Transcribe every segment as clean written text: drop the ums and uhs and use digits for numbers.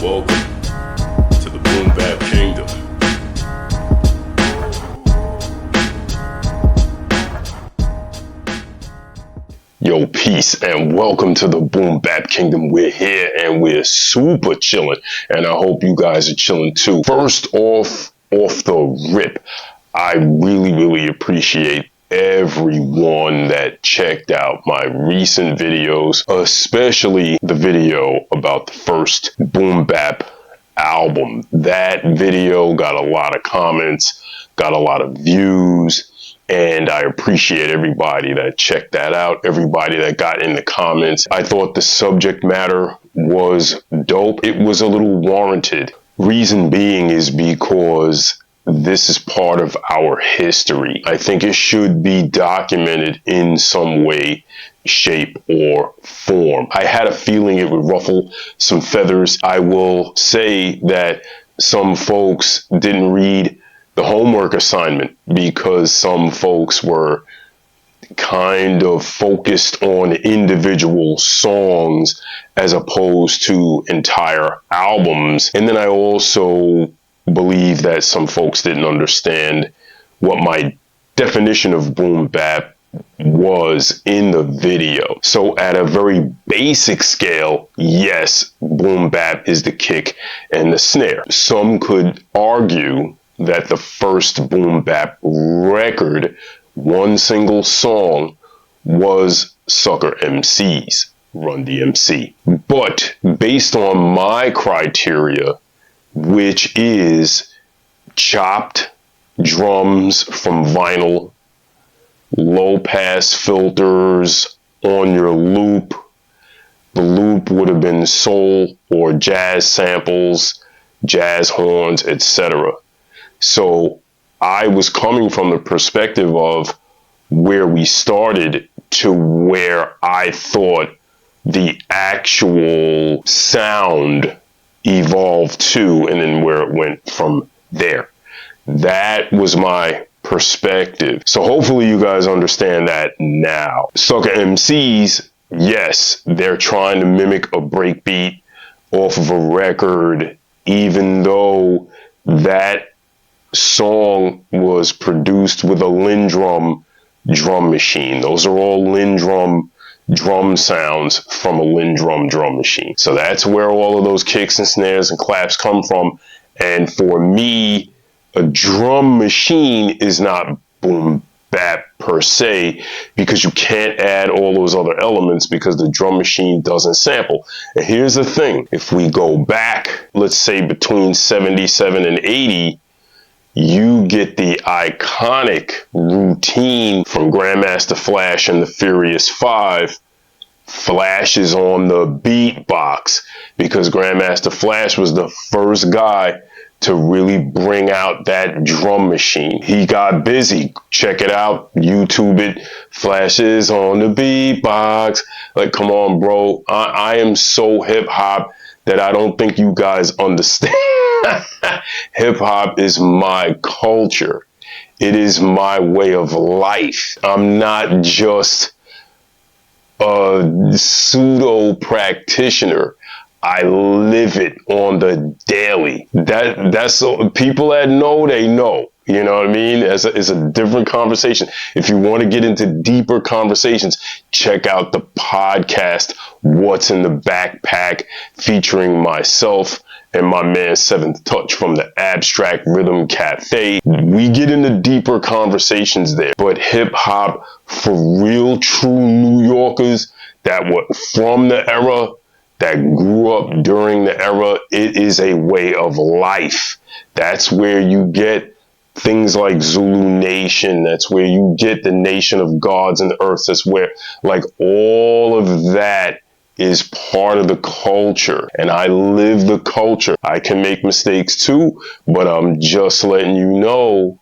Welcome to the Boom Bap Kingdom. Yo, peace and welcome to the Boom Bap Kingdom. We're here and we're super chilling, and I hope you guys are chilling too. First off the rip, I really appreciate everyone that checked out my recent videos, especially the video about the first Boom Bap album. That video got a lot of comments, got a lot of views, and I appreciate everybody that checked that out, everybody that got in the comments. I thought the subject matter was dope. It was a little warranted. Reason being is because this is part of our history. I think it should be documented in some way, shape, or form. I had a feeling it would ruffle some feathers. I will say that some folks didn't read the homework assignment because some folks were kind of focused on individual songs as opposed to entire albums. And then I also believe that some folks didn't understand what my definition of boom bap was in the video. So at a very basic scale, yes, boom bap is the kick and the snare. Some could argue that the first boom bap record, one single song, was Sucker MC's Run DMC. But based on my criteria, which is chopped drums from vinyl, low pass filters on your loop. The loop would have been soul or jazz samples, jazz horns, etc. So I was coming from the perspective of where we started to where I thought the actual sound evolved to, and then where it went from there. That was my perspective. So hopefully you guys understand that now. Sucker MCs, yes, they're trying to mimic a breakbeat off of a record, even though that song was produced with a Lindrum drum machine. Those are all Lindrum drum sounds from a Lindrum drum machine. So that's where all of those kicks and snares and claps come from. And for me, a drum machine is not boom bap per se, because you can't add all those other elements because the drum machine doesn't sample. And here's the thing, if we go back, let's say between 77 and 80, you get the iconic routine from Grandmaster Flash and the Furious Five. Flash is on the beatbox because Grandmaster Flash was the first guy to really bring out that drum machine. He got busy. Check it out. YouTube it. Flash is on the beatbox. Like, come on, bro. I am so hip hop that I don't think you guys understand. Hip hop is my culture. It is my way of life. I'm not just a pseudo practitioner. I live it on the daily. That's people that know, they know. You know what I mean? It's a different conversation. If you want to get into deeper conversations, check out the podcast, What's in the Backpack, featuring myself and my man Seventh Touch from the Abstract Rhythm Cafe. We get into deeper conversations there. But hip hop, for real true New Yorkers that were from the era, that grew up during the era, it is a way of life. That's where you get things like Zulu Nation. That's where you get the Nation of Gods and the Earth. That's where, like, all of that is part of the culture, and I live the culture. I can make mistakes too, but I'm just letting you know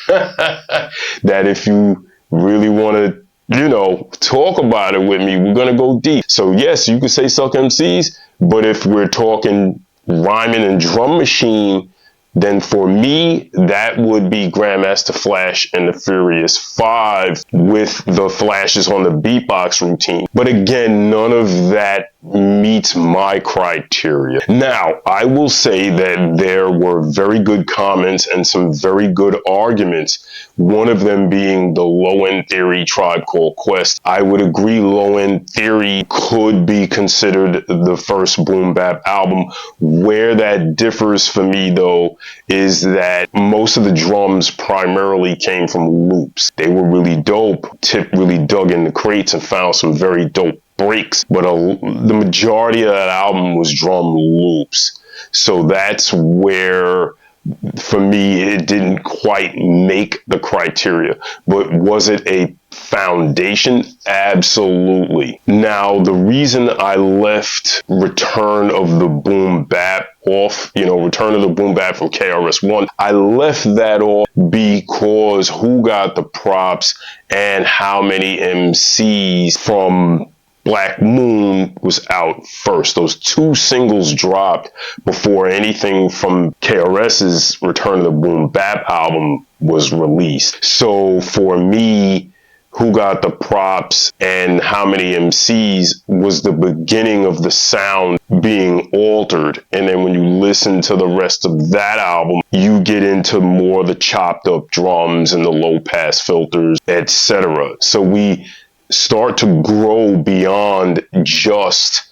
that if you really want to, talk about it with me, we're going to go deep. So yes, you could say suck MCs, but if we're talking rhyming and drum machine, then for me, that would be Grandmaster Flash and the Furious Five with the flashes on the beatbox routine. But again, none of that meets my criteria. Now, I will say that there were very good comments and some very good arguments. One of them being the Low End Theory Tribe Called Quest. I would agree Low End Theory could be considered the first Boom Bap album. Where that differs for me, though, is that most of the drums primarily came from loops. They were really dope. Tip really dug in the crates and found some very dope breaks, but the majority of that album was drum loops. So that's where, for me, it didn't quite make the criteria. But was it a foundation? Absolutely. Now, the reason I left Return of the Boom Bap off, Return of the Boom Bap from KRS-One, I left that off because Who Got the Props and How Many MCs from Black Moon was out first. Those two singles dropped before anything from KRS's Return of the Boom Bap album was released. So for me, Who Got the Props and How Many MCs was the beginning of the sound being altered. And then when you listen to the rest of that album, you get into more the chopped up drums and the low pass filters, etc. So we start to grow beyond just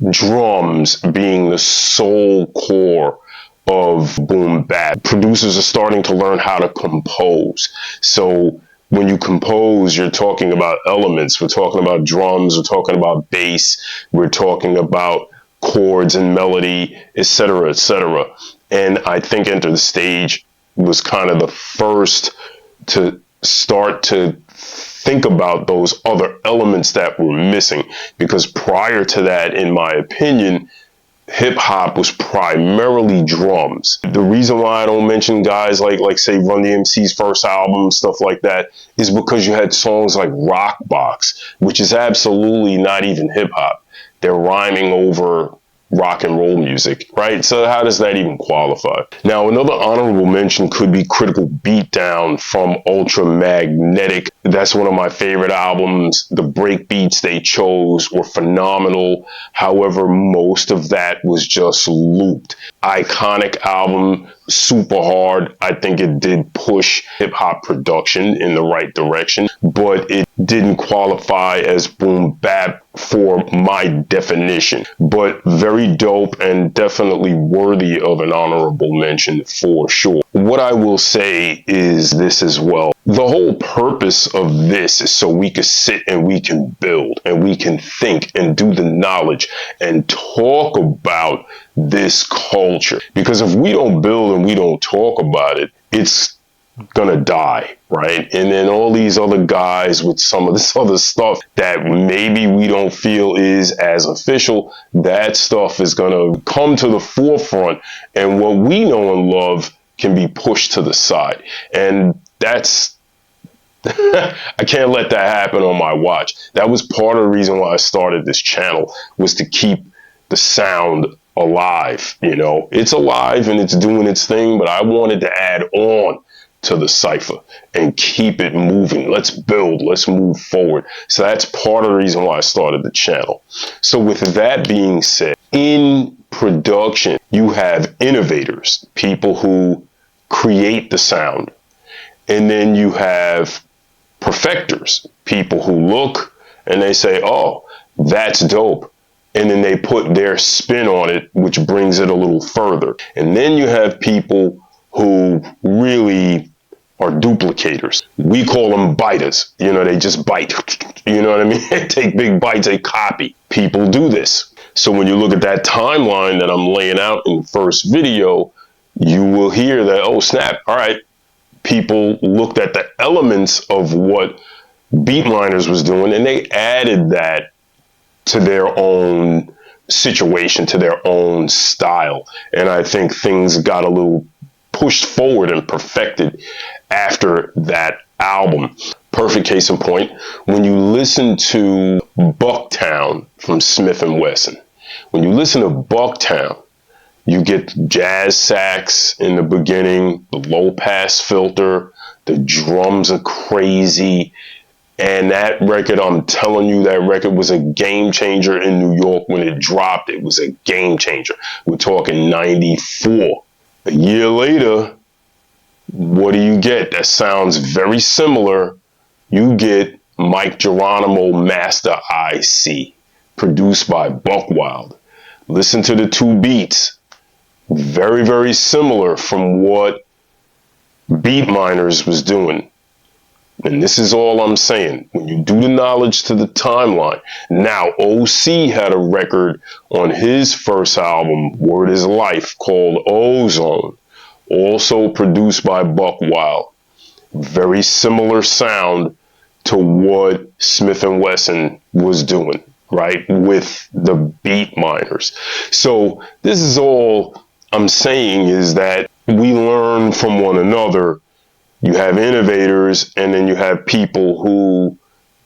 drums being the sole core of Boom Bap. Producers are starting to learn how to compose. So when you compose, you're talking about elements. We're talking about drums, we're talking about bass, we're talking about chords and melody, etc., etc. And I think Enter the Stage was kind of the first to start to think about those other elements that were missing, because prior to that, in my opinion, hip hop was primarily drums. The reason why I don't mention guys like say Run DMC's first album, stuff like that, is because you had songs like Rock Box, which is absolutely not even hip hop. They're rhyming over rock and roll music, right? So how does that even qualify? Now, another honorable mention could be Critical Beatdown from Ultramagnetic. That's one of my favorite albums. The break beats they chose were phenomenal. However, most of that was just looped. Iconic album, super hard. I think it did push hip hop production in the right direction, but it didn't qualify as Boom Bap for my definition, but very dope and definitely worthy of an honorable mention for sure. What I will say is this as well. The whole purpose of this is so we can sit and we can build and we can think and do the knowledge and talk about this culture. Because if we don't build and we don't talk about it, it's gonna die, right? And then all these other guys with some of this other stuff that maybe we don't feel is as official, that stuff is gonna come to the forefront, and what we know and love can be pushed to the side. And that's I can't let that happen on my watch. That was part of the reason why I started this channel, was to keep the sound alive. It's alive and it's doing its thing, but I wanted to add on to the Cipher and keep it moving. Let's build, let's move forward. So that's part of the reason why I started the channel. So with that being said, in production, you have innovators, people who create the sound. And then you have perfectors, people who look and they say, oh, that's dope. And then they put their spin on it, which brings it a little further. And then you have people who really are duplicators. We call them biters. They just bite. You know what I mean? They take big bites, they copy. People do this. So when you look at that timeline that I'm laying out in the first video, you will hear that, oh snap, all right. People looked at the elements of what Beatliners was doing and they added that to their own situation, to their own style. And I think things got a little pushed forward and perfected after that album. Perfect case in point, when you listen to Bucktown from Smith & Wesson, when you listen to Bucktown, you get jazz sax in the beginning, the low pass filter, the drums are crazy. And that record, I'm telling you, that record was a game changer in New York when it dropped. It was a game changer. We're talking 94. A year later, what do you get that sounds very similar? You get Mike Geronimo Master IC, produced by Buck Wild. Listen to the two beats. Very, very similar from what Beat Miners was doing. And this is all I'm saying. When you do the knowledge to the timeline. Now, OC had a record on his first album, Word is Life, called Ozone. Also produced by Buck Wild. Very similar sound to what Smith & Wesson was doing, right? With the Beat Miners. So this is all I'm saying is that we learn from one another. You have innovators, and then you have people who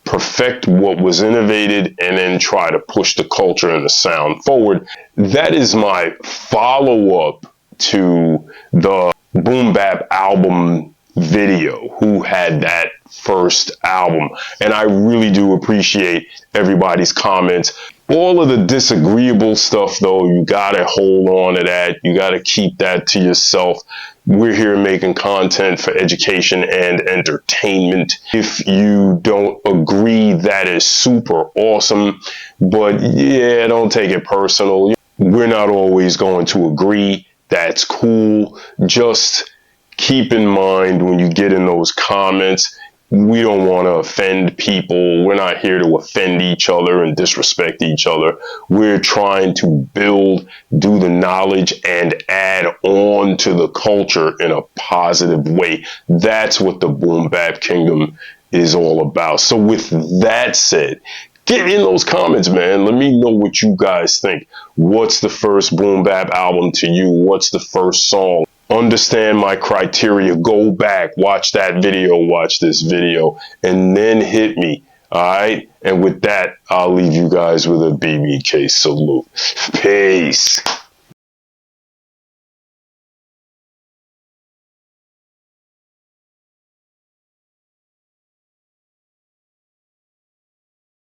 perfect what was innovated and then try to push the culture and the sound forward. That is my follow-up to the Boom Bap album video, who had that first album. And I really do appreciate everybody's comments. All of the disagreeable stuff, though, you gotta hold on to that. You gotta keep that to yourself. We're here making content for education and entertainment. If you don't agree, that is super awesome. But yeah, don't take it personal. We're not always going to agree. That's cool. Just keep in mind when you get in those comments, we don't want to offend people. We're not here to offend each other and disrespect each other. We're trying to build, do the knowledge, and add on to the culture in a positive way. That's what the Boom Bap Kingdom is all about. So with that said, get in those comments, man. Let me know what you guys think. What's the first Boom Bap album to you? What's the first song? Understand my criteria. Go back, watch that video, watch this video, and then hit me. All right. And with that, I'll leave you guys with a BBK salute. Peace.